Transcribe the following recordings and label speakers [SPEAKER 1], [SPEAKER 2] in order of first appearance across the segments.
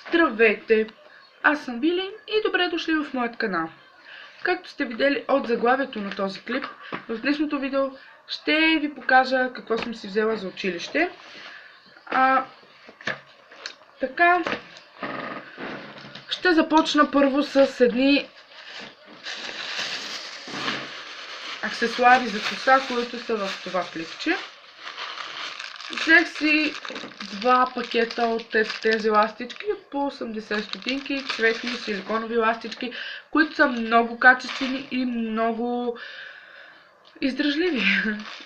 [SPEAKER 1] Здравейте! Аз съм Вили и добре дошли в моят канал. Както сте видели от заглавието на този клип, в днешното видео ще ви покажа какво съм си взела за училище. Така, ще започна първо с едни аксесуари за коса, които са в това клипче. Взех си два пакета от тези ластички по 80 стотинки, цветни силиконови ластички, които са много качествени и много издръжливи.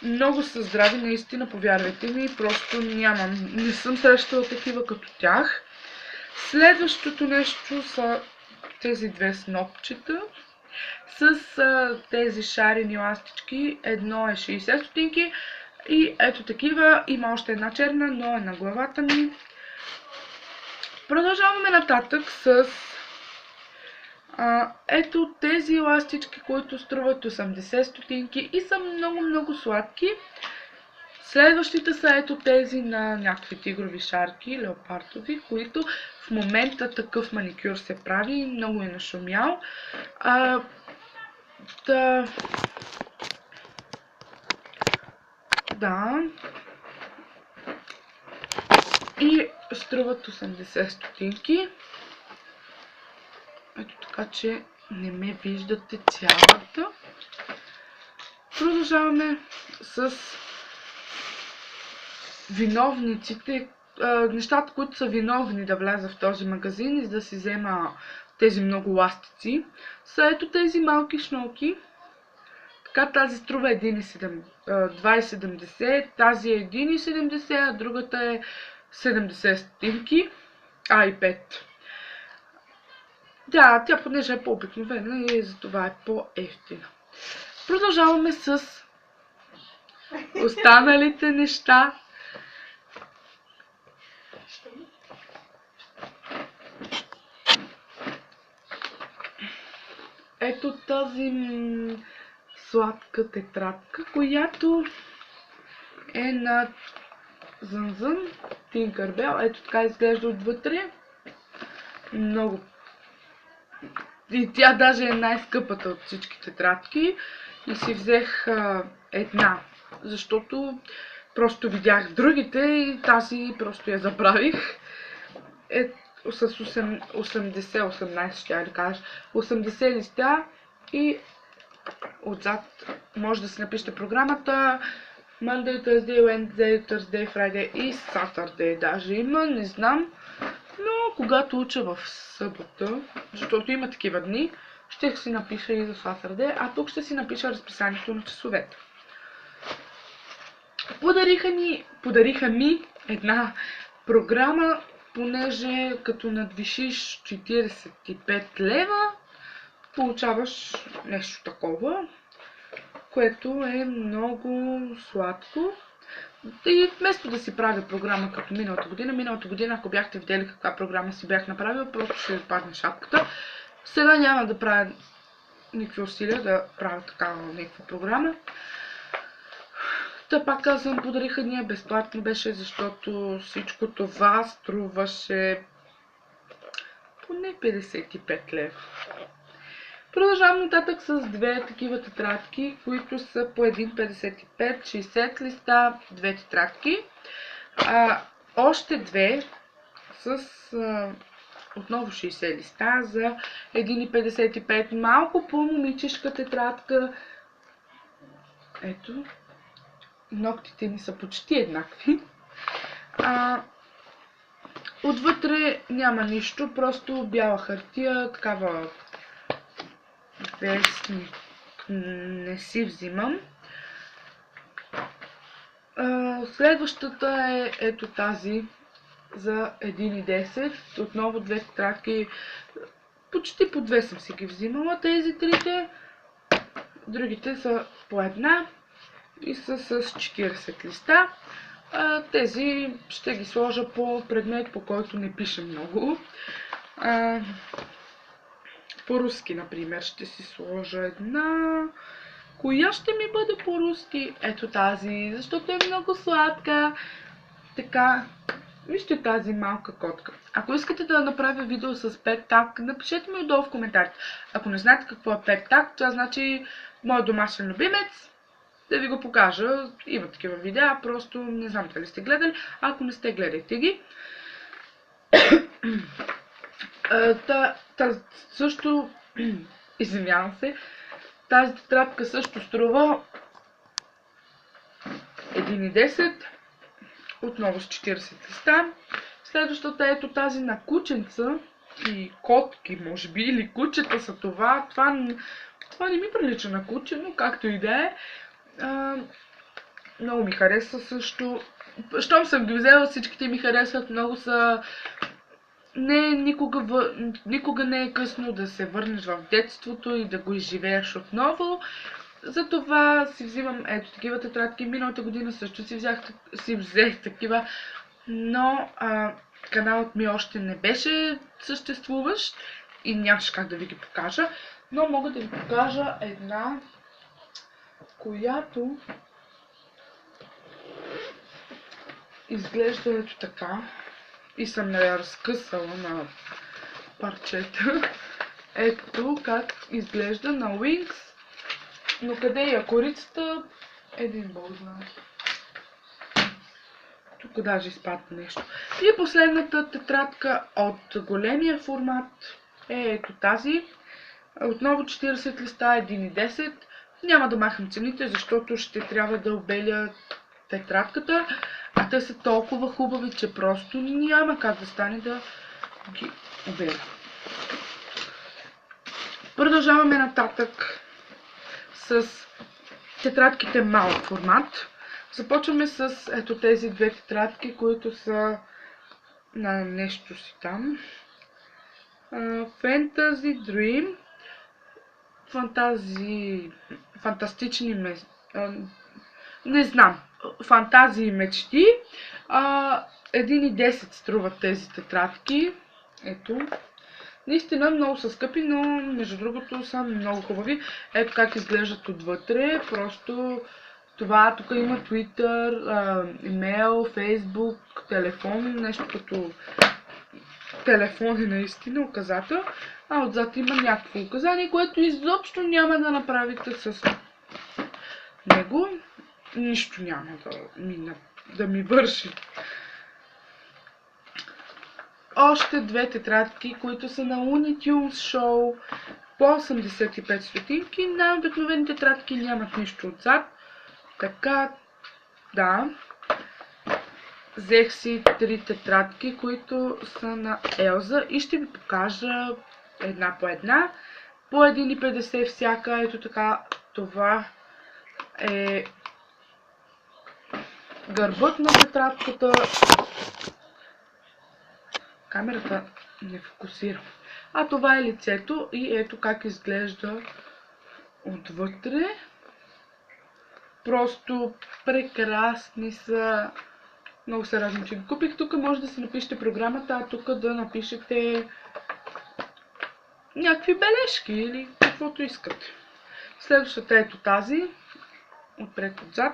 [SPEAKER 1] Много са здрави, наистина, повярвайте ми, просто не съм срещала такива като тях. Следващото нещо са тези две снопчета с тези шарени ластички. Едно е 60 стотинки. И ето такива, има още една черна, но е на главата ми. Продължаваме нататък с ето тези ластички, които струват 80 стотинки и са много сладки. Следващите са ето тези на някакви тигрови шарки, леопардови, които в момента такъв маникюр се прави и много е нашумял. Да. И струват 80 стотинки. Ето така, че не ме виждате цялата. Продължаваме с виновниците. Нещата, които са виновни да вляза в този магазин и да си взема тези много ластици, са ето тези малки шнолки. Така, тази струва 2,70, тази е 1,70, а другата е 70 стотинки, и 5. Да, тя понеже е по-обикновена и затова е по-евтина. Продължаваме с останалите неща. Ето тази сладка тетрадка, която е на Зънзън Tinkerbell. Ето така изглежда отвътре. Много. И тя даже е най-скъпата от всички тетрадки. И си взех една, защото просто видях другите и тази просто я забравих. С 18, ще я да кажа. 80 листа и отзад може да си напишете програмата Monday, Tuesday, Wednesday, Thursday, Friday и Saturday даже има, не знам. Но когато уча в събота, защото има такива дни, ще си напиша и за Saturday, а тук ще си напиша разписанието на часовете. Подариха ми една програма, понеже като надвишиш 45 лева, получаваш нещо такова, което е много сладко. И вместо да си правя програма като миналата година, ако бяхте видели каква програма си бях направила, просто ще ви падне шапката. Сега няма да правя никакви усилия да правя такава някаква програма. Та пак казвам, подариха ни безплатно беше, защото всичко това струваше поне 55 лева. Продължавам нататък с две такива тетрадки, които са по 1,55, 60 листа, две тетрадки. Още две с отново 60 листа за 1,55, малко по-момичешка тетрадка. Ето, ногтите ми са почти еднакви. Отвътре няма нищо, просто бяла хартия, такава вестник не си взимам. Следващата е ето тази за 1,10. Отново две тетрадки. Почти по две съм си ги взимала тези трите. Другите са по една и са с 40 листа. Тези ще ги сложа по предмет, по който не пиша много. По-руски, например, ще си сложа една. Коя ще ми бъде по-руски? Ето тази, защото е много сладка. Така, Вижте тази малка котка. Ако искате да направя видео с Pet Tag, напишете ми отдолу в коментарите. Ако не знаете какво е Pet Tag, това значи моят домашен любимец. Да ви го покажа. Има такива видеа, просто не знам дали сте гледали. Ако не сте, гледайте ги. Също, извинявам се, тази тетрадка също струва 1,10, отново с 40 листа. Следващата е ето тази на кученца и котки, може би, или кучета са това. Това не ми прилича на куче, но както и да е. Много ми хареса също. Щом съм ги взела, всичките ми харесват. Много са... Никога не е късно да се върнеш в детството и да го изживееш отново. Затова си взимам ето такива тетрадки. Миналата година също си взех такива, но каналът ми още не беше съществуващ и нямаше как да ви ги покажа. Но мога да ви покажа една, която изглежда ето така. И съм я разкъсала на парчета. Ето как изглежда на Wings. Но къде е корицата? Един бог знае. Тук даже изпадна нещо. И последната тетрадка от големия формат е ето тази. Отново 40 листа, 1,10. Няма да махам цените, защото ще трябва да обеля тетрадката. А те са толкова хубави, че просто няма как да стане да ги обеля. Продължаваме нататък с тетрадките малък формат. Започваме с ето тези две тетрадки, които са на нещо си там. Fantasy Dream. Фантастични не знам. Фантазии и мечти. 1,10 струват тези тетрадки. Ето. Наистина много са скъпи, но между другото са много хубави. Ето как изглеждат отвътре. Просто това, тук има Twitter, имейл, Facebook, телефон, нещо като телефон е наистина указател. А отзад има някакво указание, което изобщо няма да направите с него. Нищо няма да ми върши. Още две тетрадки, които са на Looney Tunes Show по 85 стотинки. На обикновени тетрадки нямат нищо отзад. Така, да. Взех си 3 тетрадки, които са на Елза и ще ви покажа една по една. По 1,50 всяка. Ето така, това е гърбът на тетрадката. Камерата не фокусира. А това е лицето и ето как изглежда отвътре. Просто прекрасни са. Много се радвам, че ги купих. Тук може да си напишете програмата, а тук да напишете някакви бележки или каквото искате. Следващата е ето тази. Отпред-отзад.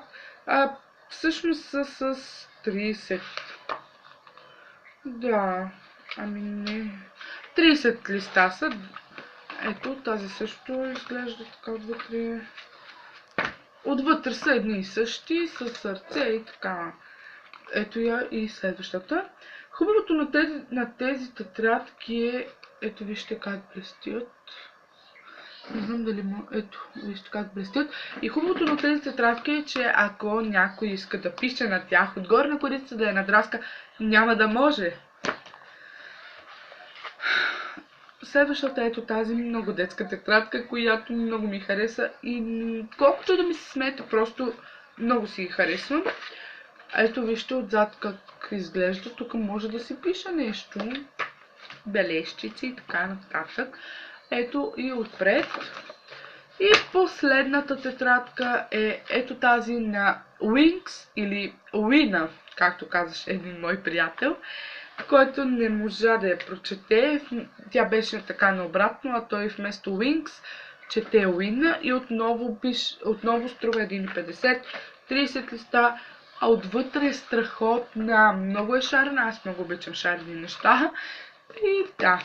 [SPEAKER 1] Всъщност са с 30. Да, ами не. 30 листа са. Ето, тази също изглежда така отвътре. Отвътре са едни и същи, с сърце и така. Ето я и следващата. Хубавото на тези тетрадки е, ето вижте как блестят. Не знам дали ето, вижте как блестят. И хубавото на тези тетрадки е, че ако някой иска да пише на тях, отгоре на корицата да я надраска, няма да може. Следващата ето тази много детска тетрадка, която много ми хареса и колкото да ми се смеете, просто много си ги харесвам. Ето вижте отзад как изглежда. Тук може да си пише нещо. Бележчици и така нататък. Ето и отпред. И последната тетрадка е ето тази на Wings или Wina, както казваше един мой приятел, който не можа да я прочете. Тя беше така наобратно, а той вместо Wings чете Wina и отново струва 1,50, 30 листа, А отвътре е страхотна. Много е шарена. Аз много обичам шарени неща. И да.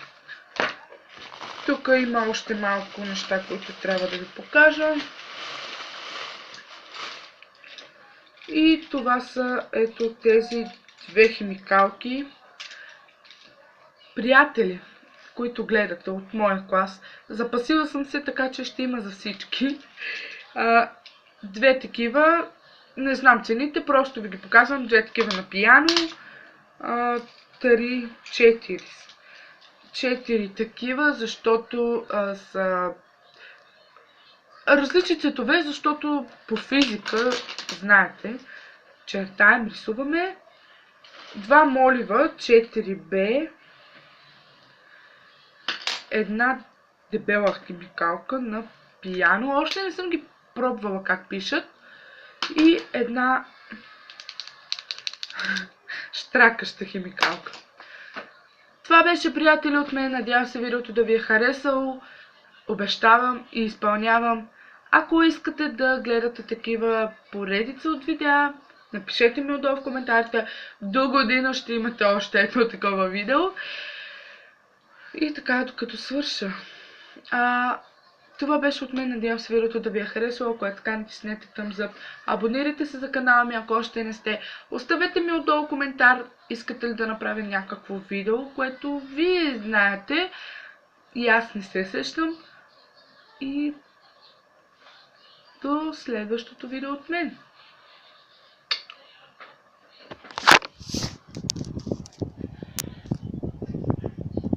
[SPEAKER 1] Тук има още малко неща, които трябва да ви покажа. И това са ето тези две химикалки. Приятели, които гледате от моя клас, запасила съм се, така че ще има за всички. Две такива, не знам цените, просто ви ги показвам. Две такива на пияно. 4 такива, защото са различни цветове, защото по физика, знаете, чертаем, рисуваме. 2 молива, 4B, една дебела химикалка на пияно. Още не съм ги пробвала как пишат. И една штракаща химикалка. Това беше, приятели, от мен. Надявам се видеото да ви е харесало. Обещавам и изпълнявам. Ако искате да гледате такива поредица от видеа, напишете ми отдолу в коментарите. До година ще имате още едно такова видео. И така, докато свърша. Това беше от мен. Надявам се видеото да ви е харесало. Ако е така, натиснете thumbs up. Абонирайте се за канала ми, ако още не сте. Оставете ми отдолу коментар. Искате ли да направя някакво видео, което вие знаете и аз не се сещам. И до следващото видео от мен.